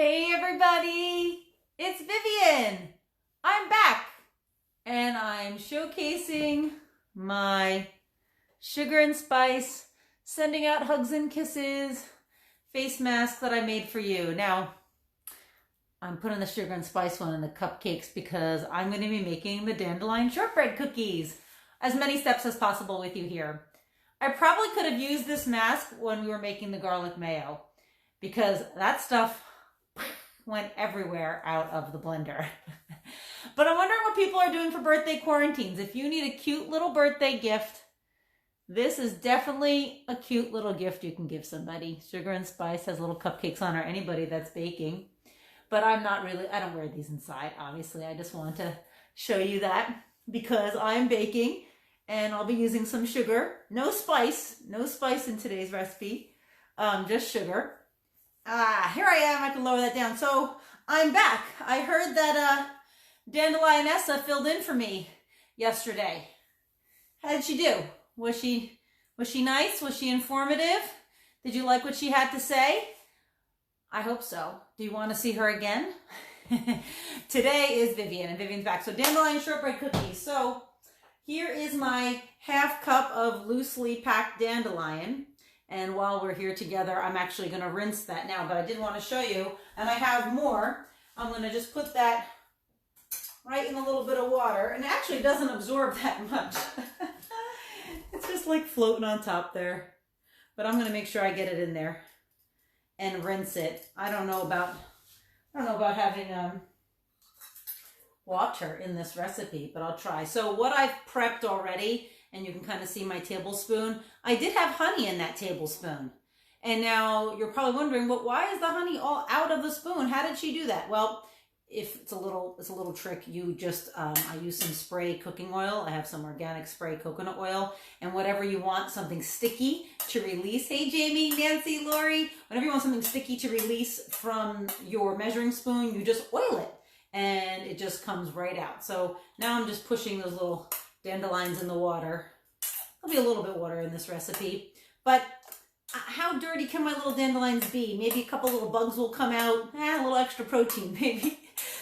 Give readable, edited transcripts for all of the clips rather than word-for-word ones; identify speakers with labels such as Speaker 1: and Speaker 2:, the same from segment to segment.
Speaker 1: Hey everybody, it's Vivian. I'm back and I'm showcasing my sugar and spice, sending out hugs and kisses face mask that I made for you. Now, I'm putting the sugar and spice one in the cupcakes because I'm going to be making the dandelion shortbread cookies. As many steps as possible with you here. I probably could have used this mask when we were making the garlic mayo because that stuff went everywhere out of the blender. But I'm wondering what people are doing for birthday quarantines. If you need a cute little birthday gift, this is definitely a cute little gift you can give somebody. Sugar and spice has little cupcakes on, or anybody that's baking. But I don't wear these inside, obviously. I just want to show you that because I'm baking and I'll be using some sugar. No spice in today's recipe, just sugar. Here I am, I can lower that down. So I'm back. I heard that Dandelionessa filled in for me yesterday. How did she do? Was she nice? Was she informative? Did you like what she had to say? I hope so. Do you want to see her again? Today is Vivian, and Vivian's back. So dandelion shortbread cookies. So here is my half cup of loosely packed dandelion. And while we're here together, I'm actually going to rinse that now, but I did want to show you, and I have more. I'm going to just put that right in a little bit of water, and it actually doesn't absorb that much. It's just like floating on top there, but I'm going to make sure I get it in there and rinse it. I don't know about having water in this recipe, but I'll try. So what I've prepped already, and you can kind of see my tablespoon. I did have honey in that tablespoon. And now you're probably wondering, well, why is the honey all out of the spoon? How did she do that? Well, if it's a little trick, you just, I use some spray cooking oil. I have some organic spray coconut oil, and whatever you want, something sticky to release. Hey, Jamie, Nancy, Lori, whenever you want something sticky to release from your measuring spoon, you just oil it and it just comes right out. So now I'm just pushing those little dandelions in the water. There'll be a little bit of water in this recipe, but how dirty can my little dandelions be? Maybe a couple little bugs will come out. A little extra protein, maybe.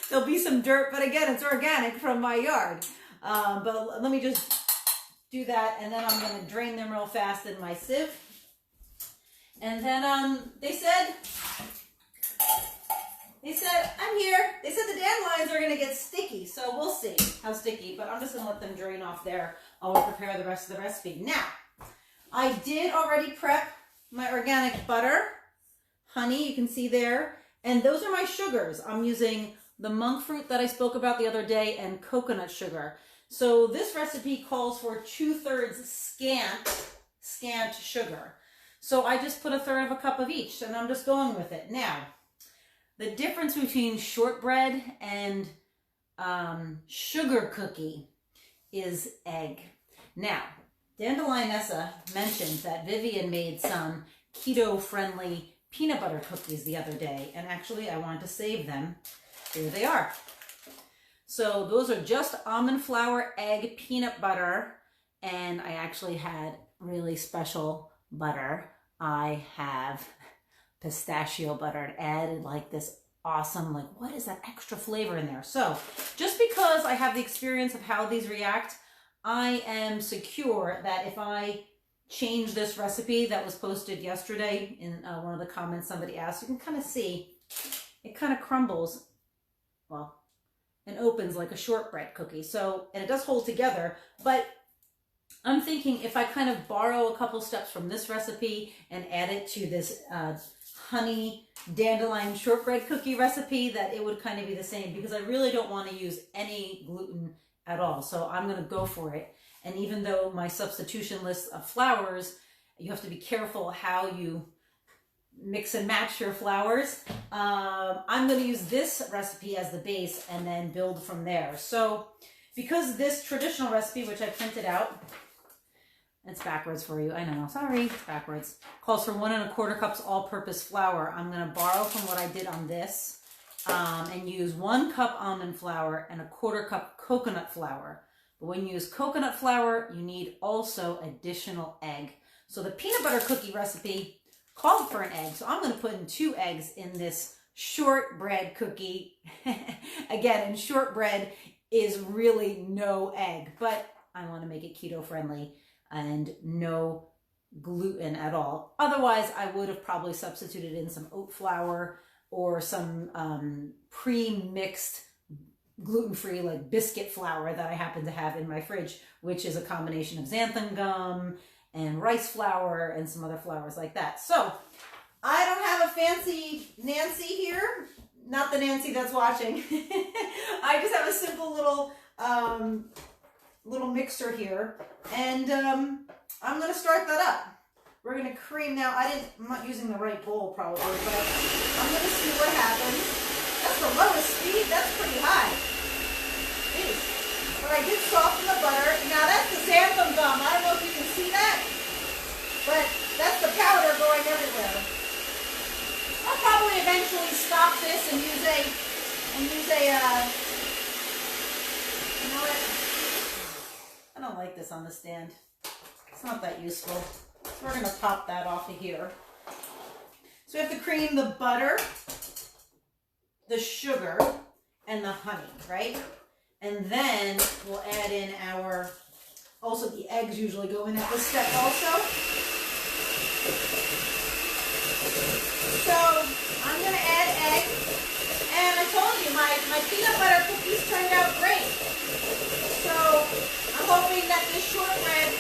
Speaker 1: There'll be some dirt, but again, it's organic from my yard. But let me just do that, and then I'm going to drain them real fast in my sieve. And then they said, I'm here. They said the dandelions are going to get sticky, so we'll see how sticky, but I'm just going to let them drain off there while we prepare the rest of the recipe. Now, I did already prep my organic butter, honey, you can see there, and those are my sugars. I'm using the monk fruit that I spoke about the other day and coconut sugar. So this recipe calls for 2/3 scant sugar. So I just put 1/3 of a cup of each, and I'm just going with it. Now, the difference between shortbread and sugar cookie is egg. Now, Dandelionessa mentioned that Vivian made some keto-friendly peanut butter cookies the other day, and actually I wanted to save them. Here they are. So those are just almond flour, egg, peanut butter, and I actually had really special butter. I have pistachio butter. It added like this awesome, like, what is that extra flavor in there? So just because I have the experience of how these react, I am secure that if I change this recipe that was posted yesterday in one of the comments somebody asked, you can kind of see it kind of crumbles, well, and opens like a shortbread cookie. So, and it does hold together, but I'm thinking if I kind of borrow a couple steps from this recipe and add it to this honey dandelion shortbread cookie recipe, that it would kind of be the same, because I really don't want to use any gluten at all. So I'm going to go for it. And even though my substitution list of flours, you have to be careful how you mix and match your flours. I'm going to use this recipe as the base and then build from there. So because this traditional recipe, which I printed out, it's backwards for you, I know, sorry, it's backwards, calls for 1 1/4 cups all-purpose flour. I'm going to borrow from what I did on this and use 1 cup almond flour and 1/4 cup coconut flour. But when you use coconut flour, you need also additional egg. So the peanut butter cookie recipe called for an egg. So I'm going to put in 2 eggs in this shortbread cookie. Again, and shortbread is really no egg, but I want to make it keto friendly and no gluten at all. Otherwise, I would have probably substituted in some oat flour or some pre-mixed gluten-free like biscuit flour that I happen to have in my fridge, which is a combination of xanthan gum and rice flour and some other flours like that. So I don't have a fancy Nancy here, not the Nancy that's watching. I just have a simple little mixer here, and I'm gonna start that up. We're gonna cream now. I'm not using the right bowl probably, but I'm gonna see what happens. That's the lowest speed. That's pretty high. Jeez. But I did soften the butter. Now that's the xanthan gum. I don't know if you can see that, but that's the powder going everywhere. I'll probably eventually stop this and use a you know what? I don't like this on the stand. It's not that useful. So we're gonna pop that off of here. So we have to cream the butter, the sugar, and the honey, right? And then we'll add in also the eggs usually go in at this step also. So I'm gonna add egg, and I told you my peanut butter cookies turned out great. So I'm hoping that this shortbread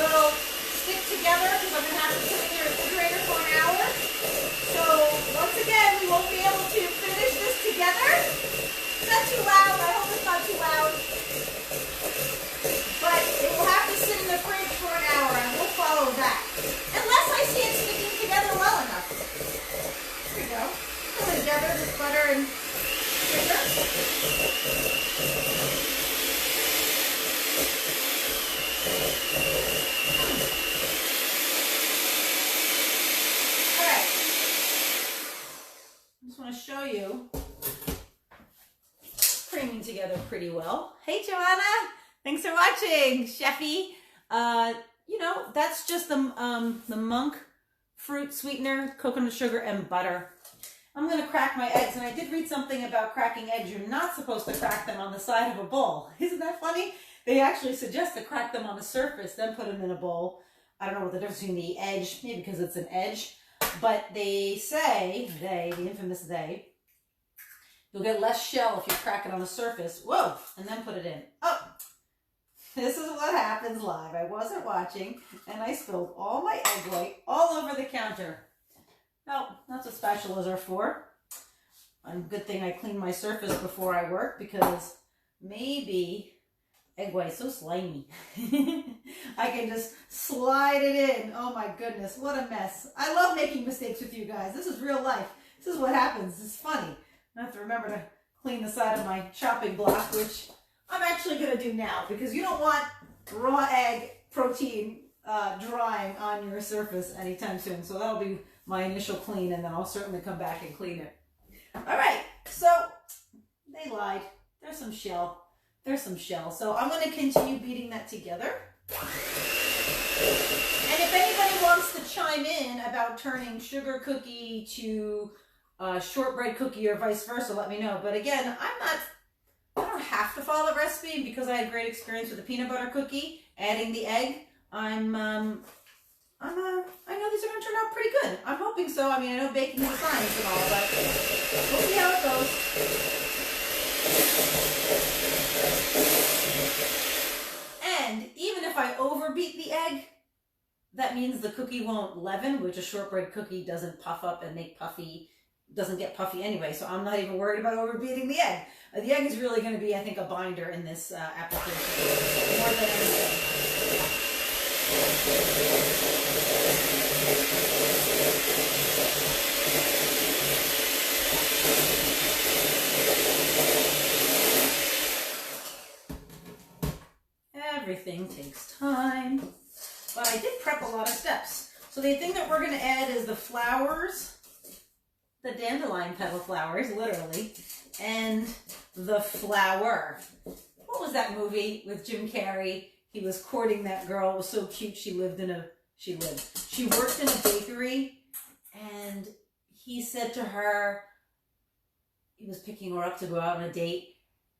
Speaker 1: will stick together because I'm gonna have to put it in the refrigerator for an hour. So once again, we won't be able to finish this together. Is that too loud? I hope it's not too loud. But it will have to sit in the fridge for an hour, and we'll follow that. Unless I see it sticking together well enough. There we go. Put it together, this butter and sugar. All right. I just want to show you creaming together pretty well. Hey, Joanna. Thanks for watching, Chefy. You know, that's just the monk fruit sweetener, coconut sugar, and butter. I'm going to crack my eggs, and I did read something about cracking eggs. You're not supposed to crack them on the side of a bowl. Isn't that funny? They actually suggest to crack them on the surface, then put them in a bowl. I don't know what the difference between the edge, maybe because it's an edge, but they say, the infamous they, you'll get less shell if you crack it on the surface. Whoa, and then put it in. Oh, this is what happens live. I wasn't watching, and I spilled all my egg white all over the counter. No, that's what spatulas are for. Good thing I cleaned my surface before I work, because maybe egg white is so slimy. I can just slide it in. Oh my goodness, what a mess. I love making mistakes with you guys. This is real life. This is what happens. It's funny. I have to remember to clean the side of my chopping block, which I'm actually going to do now, because you don't want raw egg protein drying on your surface anytime soon. So that'll be my initial clean, and then I'll certainly come back and clean it. All right, so they lied. There's some shell. There's some shell. So I'm going to continue beating that together. And if anybody wants to chime in about turning sugar cookie to shortbread cookie or vice versa, let me know. But again, I don't have to follow the recipe, because I had great experience with the peanut butter cookie, adding the egg. I know these are going to turn out pretty good. I'm hoping so. I mean, I know baking is a science and all, but we'll see how it goes. And even if I overbeat the egg, that means the cookie won't leaven, which a shortbread cookie doesn't puff up and make puffy, doesn't get puffy anyway. So I'm not even worried about overbeating the egg. The egg is really going to be, I think, a binder in this application more than anything. Everything takes time, but I did prep a lot of steps. So the thing that we're going to add is the flowers, the dandelion petal flowers, literally, and the flour. What was that movie with Jim Carrey? He was courting that girl. It was so cute. She worked in a bakery, and he said to her, he was picking her up to go out on a date.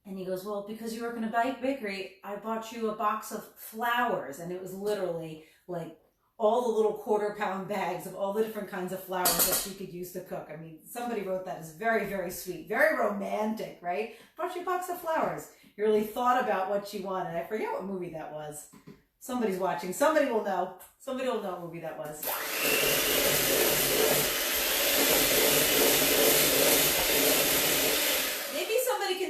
Speaker 1: And he goes, well, because you work in a bakery, I bought you a box of flowers. And it was literally like all the little quarter-pound bags of all the different kinds of flowers that she could use to cook. I mean, somebody wrote that. It's very, very sweet, very romantic, right? Bought you a box of flowers. You really thought about what she wanted. I forget what movie that was. Somebody's watching. Somebody will know. Somebody will know what movie that was.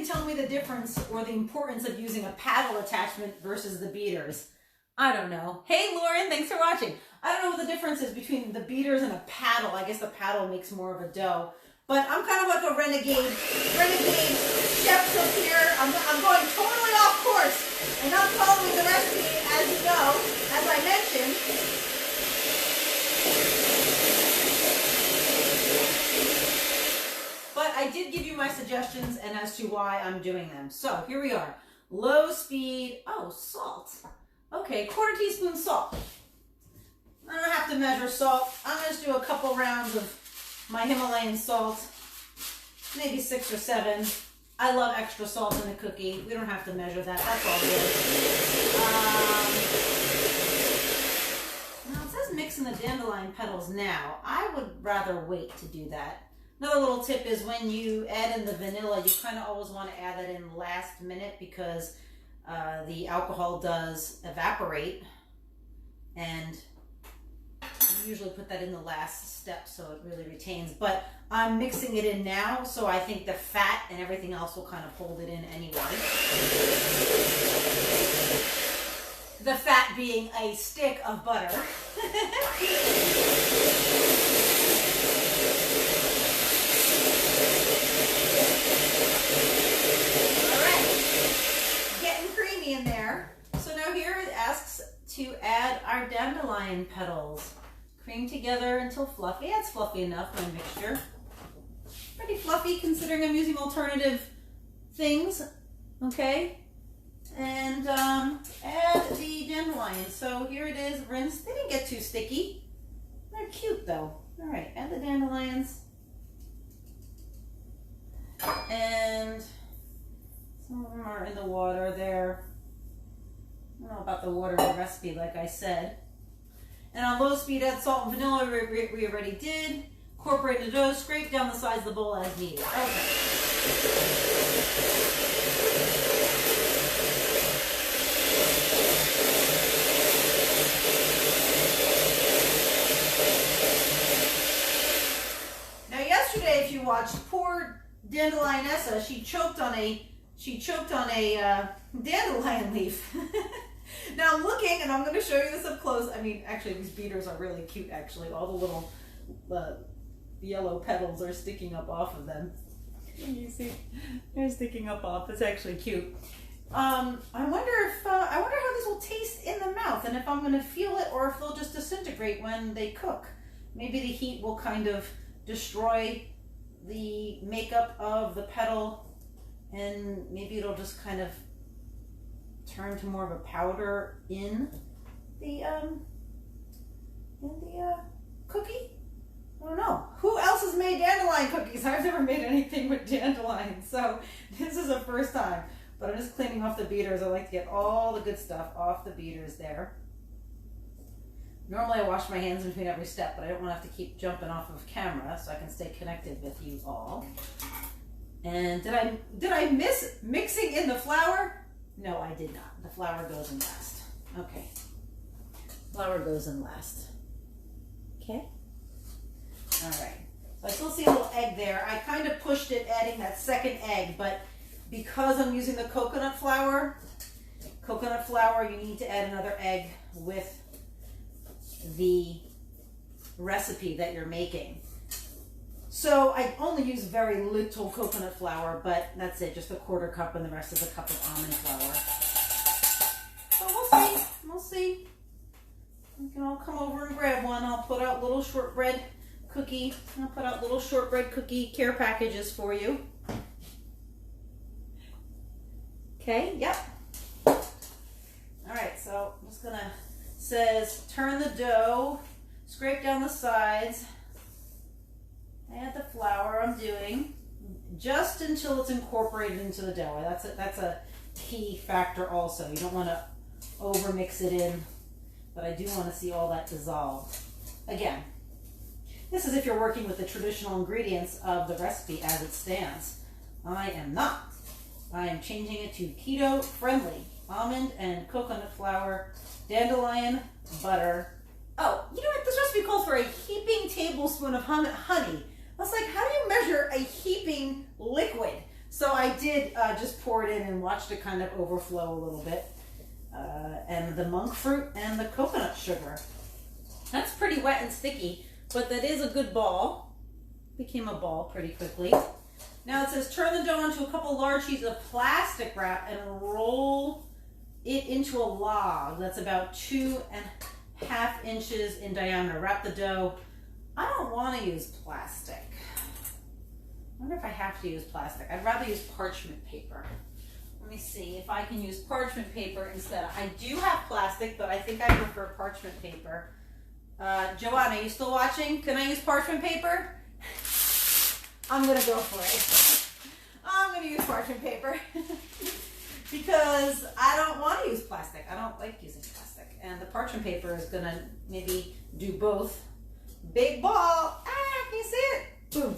Speaker 1: Tell me the difference or the importance of using a paddle attachment versus the beaters. I don't know. Hey Lauren, thanks for watching. I don't know what the difference is between the beaters and a paddle. I guess the paddle makes more of a dough. But I'm kind of like a renegade chef up here. I'm going totally off course and not following the recipe as you know, as I mentioned. But I did give you my suggestions and as to why I'm doing them. So here we are. Low speed, salt. Okay, 1/4 teaspoon salt. I don't have to measure salt. I'm gonna just do a couple rounds of my Himalayan salt. Maybe 6 or 7. I love extra salt in a cookie. We don't have to measure that, that's all good. Now it says mix in the dandelion petals now. I would rather wait to do that. Another little tip is when you add in the vanilla, you kind of always want to add that in last minute because the alcohol does evaporate, and you usually put that in the last step so it really retains. But I'm mixing it in now, so I think the fat and everything else will kind of hold it in anyway. The fat being a stick of butter. In there. So now here it asks to add our dandelion petals. Cream together until fluffy. Yeah, it's fluffy enough, my mixture. Pretty fluffy considering I'm using alternative things. Okay. And add the dandelion. So here it is, rinsed. They didn't get too sticky. They're cute though. All right, add the dandelions. And some of them are in the water there. I don't know about the water in the recipe, like I said. And on low speed, add salt and vanilla, we already did. Incorporate the dough, scrape down the sides of the bowl as needed. Okay. Now yesterday, if you watched, poor Dandelionessa, she choked on a dandelion leaf. Now I'm looking, and I'm going to show you this up close. I mean, actually, these beaters are really cute, actually. All the little yellow petals are sticking up off of them. You see? They're sticking up off. It's actually cute. I wonder how this will taste in the mouth, and if I'm going to feel it, or if they'll just disintegrate when they cook. Maybe the heat will kind of destroy the makeup of the petal, and maybe it'll just kind of turn to more of a powder in the cookie. I don't know. Who else has made dandelion cookies? I've never made anything with dandelion, so this is the first time. But I'm just cleaning off the beaters. I like to get all the good stuff off the beaters there. Normally I wash my hands in between every step, but I don't want to have to keep jumping off of camera, so I can stay connected with you all. And did I miss mixing in the flour? No, I did not. The flour goes in last. Okay. Flour goes in last. Okay. All right. So I still see a little egg there. I kind of pushed it adding that second egg, but because I'm using the coconut flour, you need to add another egg with the recipe that you're making. So I only use very little coconut flour, but that's it, just a 1/4 cup, and the rest is a cup of almond flour. So we'll see. You can all come over and grab one. I'll put out little shortbread cookie care packages for you. Okay, yep. All right, so I'm just gonna, says turn the dough, scrape down the sides, add the flour I'm doing, just until it's incorporated into the dough. That's a key factor also. You don't want to over mix it in, but I do want to see all that dissolve. Again, this is if you're working with the traditional ingredients of the recipe as it stands. I am not. I am changing it to keto friendly almond and coconut flour, dandelion butter. Oh, you know what? This recipe calls for a heaping tablespoon of honey. I was like, how do you measure a heaping liquid? So I did just pour it in and watched it kind of overflow a little bit. And the monk fruit and the coconut sugar. That's pretty wet and sticky, but that is a good ball. Became a ball pretty quickly. Now it says turn the dough onto a couple large sheets of plastic wrap and roll it into a log that's about 2.5 inches in diameter. Wrap the dough. I don't want to use plastic. I wonder if I have to use plastic. I'd rather use parchment paper. Let me see if I can use parchment paper instead. I do have plastic, but I think I prefer parchment paper. Joanna, are you still watching? Can I use parchment paper? I'm going to go for it. I'm going to use parchment paper because I don't want to use plastic. I don't like using plastic. And the parchment paper is going to maybe do both. Big ball. Ah, can you see it? Boom.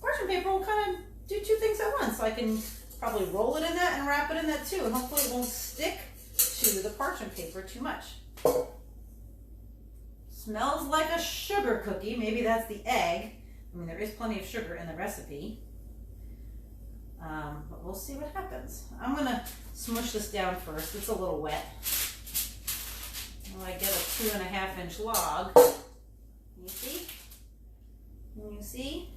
Speaker 1: Parchment paper will kind of do two things at once. So I can probably roll it in that and wrap it in that too. And hopefully it won't stick to the parchment paper too much. Smells like a sugar cookie. Maybe that's the egg. I mean, there is plenty of sugar in the recipe. But we'll see what happens. I'm going to smush this down first. It's a little wet. Well, I get a 2.5 inch log. Can you see? Can you see?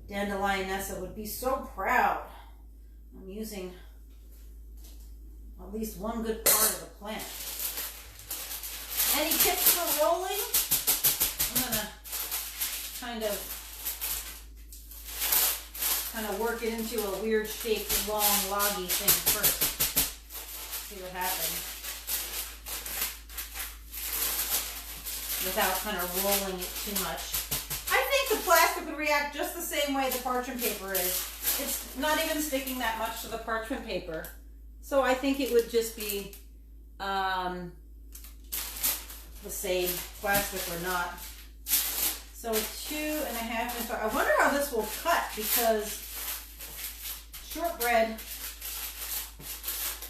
Speaker 1: Dandelionessa would be so proud. I'm using at least one good part of the plant. Any tips for rolling? I'm gonna kind of work it into a weird shaped long loggy thing first. See what happens. Without kind of rolling it too much. I think the plastic would react just the same way the parchment paper is. It's not even sticking that much to the parchment paper. So I think it would just be the same, plastic or not. So 2.5 inch. I wonder how this will cut because shortbread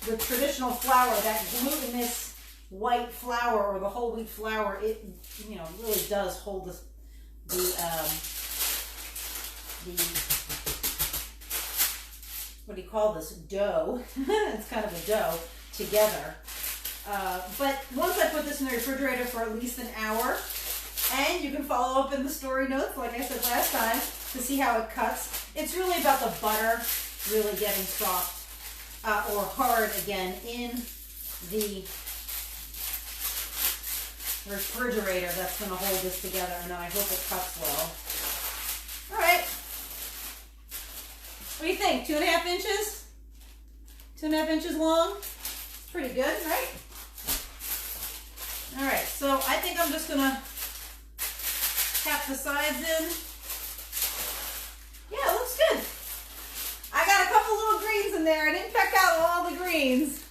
Speaker 1: with traditional flour, that glutinous white flour or the whole wheat flour, it really does hold the what do you call this, dough? It's kind of a dough together. But once I put this in the refrigerator for at least an hour, and you can follow up in the story notes, like I said last time, to see how it cuts. It's really about the butter really getting soft or hard again in the refrigerator. That's going to hold this together, and then I hope it cuts well. All right. What do you think? 2.5 inches? 2.5 inches long? It's pretty good, right? All right, so I think I'm just gonna tap the sides in. Yeah, it looks good. I got a couple little greens in there. I didn't pick out all the greens.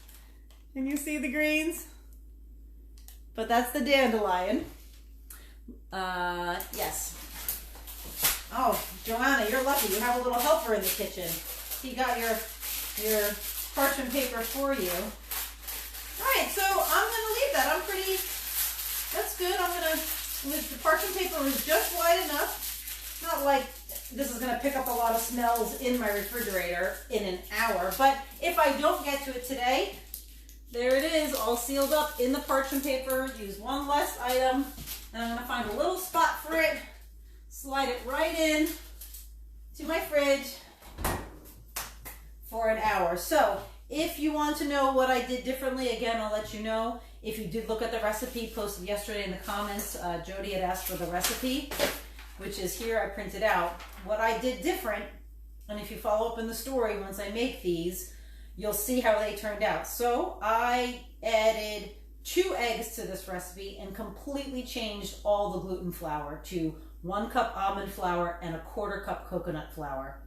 Speaker 1: Can you see the greens? But that's the dandelion. Yes. Oh, Joanna, you're lucky. You have a little helper in the kitchen. He got your parchment paper for you. All right, so I'm going to leave that. That's good. The parchment paper is just wide enough. Not like this is going to pick up a lot of smells in my refrigerator in an hour. But if I don't get to it today, there it is, all sealed up in the parchment paper. Use one less item. And I'm going to find a little spot for it. Slide it right in to my fridge for an hour. So if you want to know what I did differently, again, I'll let you know. If you did look at the recipe posted yesterday in the comments, Jody had asked for the recipe, which is here, I printed out. What I did different, and if you follow up in the story, once I make these, you'll see how they turned out. So I added 2 eggs to this recipe and completely changed all the gluten flour to 1 cup almond flour and 1/4 cup coconut flour.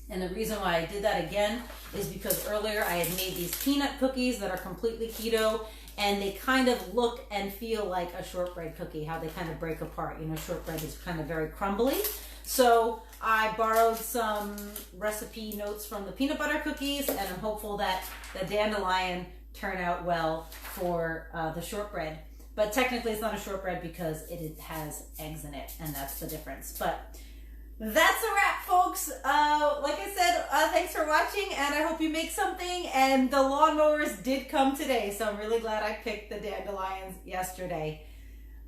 Speaker 1: And the reason why I did that again is because earlier I had made these peanut cookies that are completely keto, and they kind of look and feel like a shortbread cookie, how they kind of break apart. You know, shortbread is kind of very crumbly. So I borrowed some recipe notes from the peanut butter cookies, and I'm hopeful that the dandelion turn out well for the shortbread. But technically it's not a shortbread because it has eggs in it, and that's the difference. But that's a wrap, folks. Like I said, thanks for watching, and I hope you make something. And the lawnmowers did come today, so I'm really glad I picked the dandelions yesterday.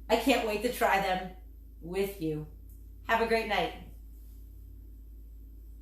Speaker 1: I can't wait to try them with you. Have a great night.